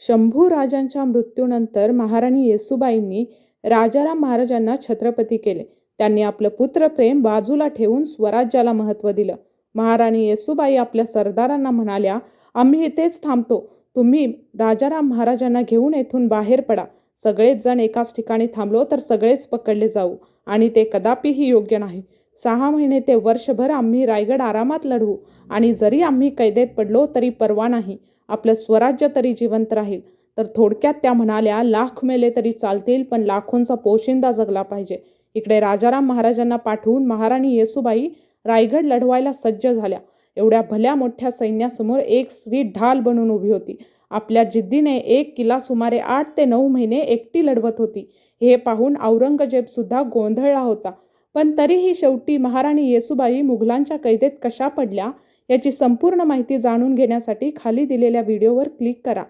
शंभू राजांच्या मृत्यूनंतर महाराणी येसूबाईंनी राजाराम महाराजांना छत्रपती केले. त्यांनी आपलं पुत्रप्रेम बाजूला ठेवून स्वराज्याला महत्त्व दिलं. महाराणी येसूबाई आपल्या सरदारांना म्हणाल्या, आम्ही इथेच थांबतो. तुम्ही राजाराम महाराजांना घेऊन येथून बाहेर पडा. सगळेच जण एकाच ठिकाणी थांबलो तर सगळेच पकडले जाऊ आणि ते कदापिही योग्य नाही. 6 महिने ते वर्षभर आम्ही रायगड आरामात लढवू आणि जरी आम्ही कैदेत पडलो तरी परवा नाही. आपलं स्वराज्य तरी जिवंत राहील. तर थोडक्यात त्या म्हणाल्या, लाख मेले तरी चालतील पण लाखोंचा पोशिंदा जगला पाहिजे. इकडे राजाराम महाराजांना पाठवून महाराणी येसूबाई रायगड लढवायला सज्ज झाल्या. एवढ्या भल्या मोठ्या सैन्यासमोर एक स्त्री ढाल बनून उभी होती. आपल्या जिद्दीने एक किल्ला सुमारे 8 ते 9 महिने एकटी लढवत होती. हे पाहून औरंगजेब सुद्धा गोंधळला होता. पण तरीही शेवटी महाराणी येसूबाई मुघलांच्या कैदेत कशा पडल्या याची संपूर्ण माहिती जाणून घेण्यासाठी खाली दिलेल्या व्हिडिओवर क्लिक करा.